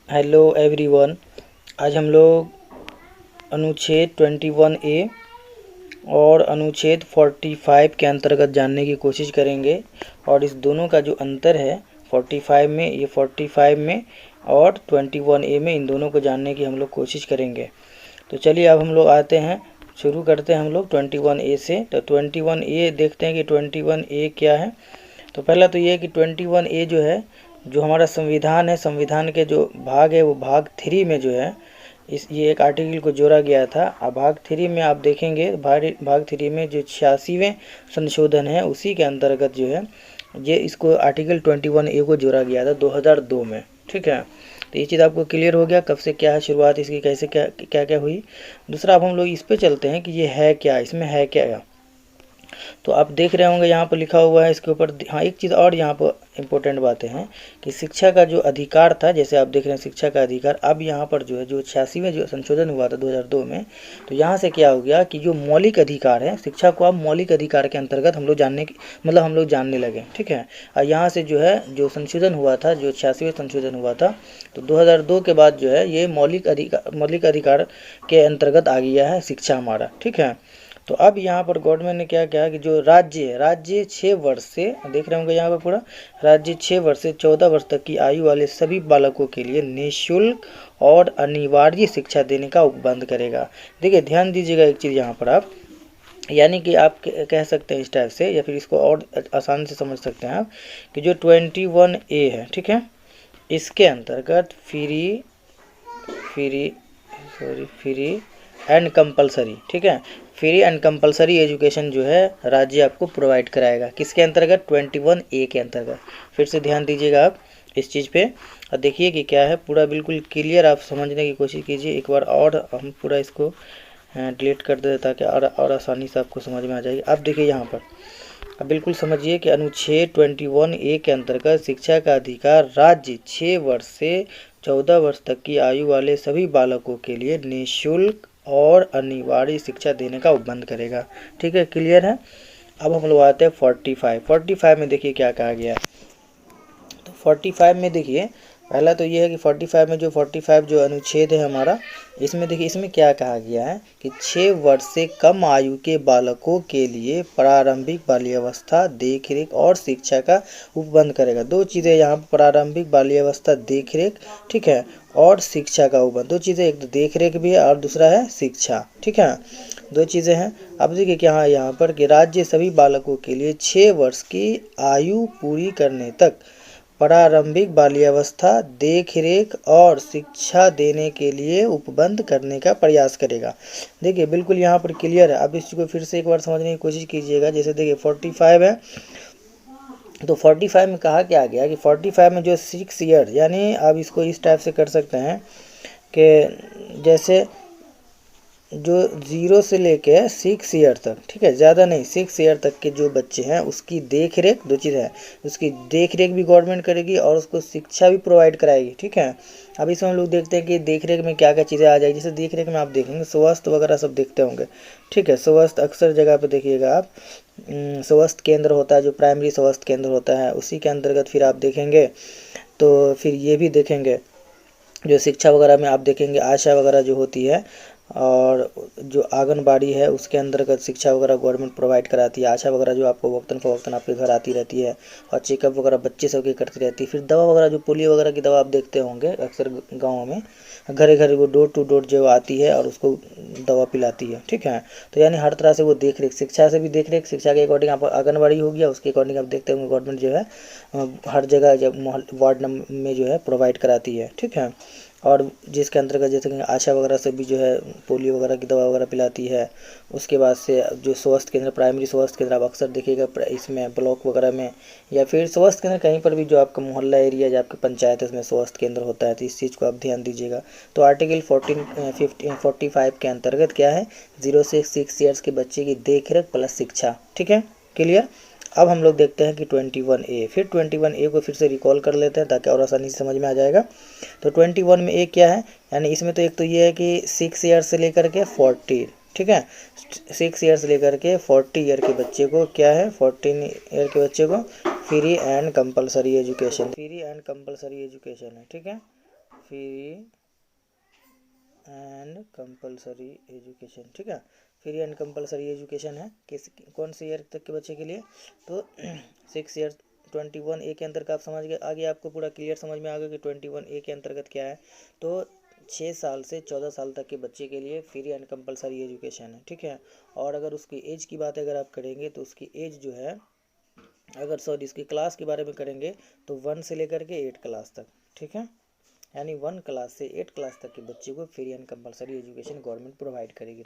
Hello everyone. आज हम लोग अनुच्छेद 21A और अनुच्छेद 45 के अंतर्गत जानने की कोशिश करेंगे और इस दोनों का जो अंतर है 45 में और 21A में, इन दोनों को जानने की हम लोग कोशिश करेंगे। तो चलिए अब हम लोग आते हैं, शुरू करते हैं हम लोग 21A से। तो 21A देखते हैं कि 21A क्या है। तो पहला तो ये है कि 21A जो है, जो हमारा संविधान है, संविधान के जो भाग है वो भाग 3 में जो है ये एक आर्टिकल को जोड़ा गया था। अब भाग 3 में आप देखेंगे, भाग 3 में जो 86वें संशोधन है उसी के अंतर्गत जो है ये इसको आर्टिकल 21A को जोड़ा गया था 2002 में। ठीक है, तो ये चीज़ आपको क्लियर हो गया कब से क्या है, शुरुआत इसकी कैसे क्या क्या हुई। दूसरा अब हम लोग इस पे चलते हैं कि ये है क्या, इसमें है क्या। तो आप देख रहे होंगे यहाँ पर लिखा हुआ है इसके ऊपर। हाँ, एक चीज़ और यहाँ पर इम्पोर्टेंट बातें हैं कि शिक्षा का जो अधिकार था, जैसे आप देख रहे हैं शिक्षा का अधिकार, अब यहाँ पर जो है जो 86वें जो संशोधन हुआ था 2002 में, तो यहाँ से क्या हो गया कि जो मौलिक अधिकार है शिक्षा को अब मौलिक अधिकार के अंतर्गत हम लोग जानने की हम लोग जानने लगे। ठीक है, और यहाँ से जो है जो संशोधन हुआ था, जो 86वें संशोधन हुआ था, तो 2002 के बाद जो है ये मौलिक अधिकार के अंतर्गत आ गया है शिक्षा हमारा। ठीक है, तो अब यहाँ पर गवर्नमेंट ने क्या किया कि जो राज्य 6 वर्ष से, देख रहे होंगे यहाँ पर पूरा, राज्य 6 वर्ष से 14 वर्ष तक की आयु वाले सभी बालकों के लिए निःशुल्क और अनिवार्य शिक्षा देने का उपबंध करेगा। देखिए ध्यान दीजिएगा एक चीज़ यहाँ पर आप, यानी कि आप कह सकते हैं इस टाइप से, या फिर इसको और आसान से समझ सकते हैं आप कि जो 21A है, ठीक है, इसके अंतर्गत फ्री एंड कंपलसरी, ठीक है, फ्री एंड कंपलसरी एजुकेशन जो है राज्य आपको प्रोवाइड कराएगा। किसके अंतर्गत? 21A के अंतर्गत। फिर से ध्यान दीजिएगा आप इस चीज़ पे और देखिए कि क्या है, पूरा बिल्कुल क्लियर आप समझने की कोशिश कीजिए। एक बार और हम पूरा इसको डिलीट कर दे ताकि और आसानी से आपको समझ में आ जाएगी। अब देखिए यहाँ पर अब बिल्कुल समझिए कि अनुच्छेद 21A के अंतर्गत शिक्षा का अधिकार राज्य 6 वर्ष से 14 वर्ष तक की आयु वाले सभी बालकों के लिए निःशुल्क और अनिवार्य शिक्षा देने का उपबंध करेगा। ठीक है, क्लियर है। अब हम लोग आते हैं 45 में। देखिए क्या कहा गया है। तो 45 में देखिए, पहला तो ये है कि 45 में जो 45 जो अनुच्छेद है हमारा, इसमें देखिए इसमें क्या कहा गया है कि 6 वर्ष से कम आयु के बालकों के लिए प्रारंभिक बाल्यावस्था, देखरेख और शिक्षा का उपबंध करेगा। दो चीज़ें यहाँ पर, प्रारंभिक बाल्यावस्था देखरेख, ठीक है, और शिक्षा का उपबंध। दो चीज़ें, एक तो देखरेख भी है और दूसरा है शिक्षा। ठीक है, दो चीज़ें हैं। अब देखिए क्या है यहाँ पर कि राज्य सभी बालकों के लिए 6 वर्ष की आयु पूरी करने तक प्रारंभिक बाल्यावस्था, देखरेख और शिक्षा देने के लिए उपबंध करने का प्रयास करेगा। देखिए बिल्कुल यहाँ पर क्लियर है। अब इसको फिर से एक बार समझने की कोशिश कीजिएगा। जैसे देखिए 45 है, तो 45 में कहा क्या गया कि 45 में जो 6 ईयर, यानी आप इसको इस टाइप से कर सकते हैं कि जैसे जो 0 से लेके 6 ईयर तक, ठीक है, ज़्यादा नहीं, 6 ईयर तक के जो बच्चे हैं उसकी देख रेख, दो चीज़ है, उसकी देख रेख भी गवर्नमेंट करेगी और उसको शिक्षा भी प्रोवाइड कराएगी। ठीक है, अब इसमें हम लोग देखते हैं कि देख रेख में क्या क्या चीज़ें आ जाएगी। जैसे देख रेख में आप देखेंगे स्वास्थ्य वगैरह सब देखते होंगे। ठीक है, स्वास्थ्य अक्सर जगह पे देखिएगा आप, स्वास्थ्य केंद्र होता है, जो प्राइमरी स्वास्थ्य केंद्र होता है उसी के अंतर्गत फिर आप देखेंगे। तो फिर ये भी देखेंगे जो शिक्षा वगैरह में आप देखेंगे आशा वगैरह जो होती है, और जो आंगनबाड़ी है उसके अंतर्गत शिक्षा वगैरह गवर्नमेंट प्रोवाइड कराती है। आशा वगैरह जो आपको वक्तन फ़वक्तन आपके घर आती रहती है और चेकअप वगैरह बच्चे सब की करती रहती है। फिर दवा वगैरह, जो पोलियो वगैरह की दवा आप देखते होंगे अक्सर गाँव में, घरे घरे वो डोर टू डोर जो आती है और उसको दवा पिलाती है। ठीक है, तो यानी हर तरह से वो देख रेख, शिक्षा से भी देख रेख, शिक्षा के अकॉर्डिंग आप आंगनबाड़ी हो गया, उसके अकॉर्डिंग आप देखते होंगे गवर्नमेंट जो है हर जगह जब वार्ड नंबर में जो है प्रोवाइड कराती है। ठीक है, और जिसके अंतर्गत जैसे कि आशा वगैरह से भी जो है पोलियो वगैरह की दवा वगैरह पिलाती है। उसके बाद से जो स्वास्थ्य केंद्र, प्राइमरी स्वास्थ्य केंद्र आप अक्सर देखिएगा इसमें ब्लॉक वगैरह में, या फिर स्वास्थ्य केंद्र कहीं पर भी जो आपका मोहल्ला एरिया जो आपकी पंचायत है उसमें स्वास्थ्य केंद्र होता है। तो इस चीज़ को आप ध्यान दीजिएगा। तो आर्टिकल 45 के अंतर्गत क्या है, 0 से 6 ईयर्स के बच्चे की देख रेख प्लस शिक्षा। ठीक है, क्लियर। अब हम लोग देखते हैं कि 21A, फिर 21A को फिर से रिकॉल कर लेते हैं ताकि और आसानी से समझ में आ जाएगा। तो 21 में A क्या है, यानी इसमें तो एक तो ये है कि 6 ईयर से लेकर के 40, ठीक है, 6 ईयर से लेकर के 40 ईयर के बच्चे को क्या है, 14 ईयर के बच्चे को फ्री एंड कंपलसरी एजुकेशन है। ठीक है, फ्री एंड कंपलसरी एजुकेशन, ठीक है। फ्री एंड कंपलसरी एजुकेशन है किस कौन से ईयर तक के बच्चे के लिए, तो 6 ईयर 21A के अंतर्गत आप समझ गए, आगे आपको पूरा क्लियर समझ में आ गया कि 21A के अंतर्गत क्या है। तो 6 साल से 14 साल तक के बच्चे के लिए फ्री एंड कंपलसरी एजुकेशन है, ठीक है। और अगर उसकी एज की बात अगर आप करेंगे तो उसकी एज जो है, अगर सॉरी इसकी क्लास के बारे में करेंगे तो 1 से लेकर के 8 क्लास तक, ठीक है। यानी 1 क्लास से 8 क्लास तक के बच्चे को free and compulsory education government provide करेगी।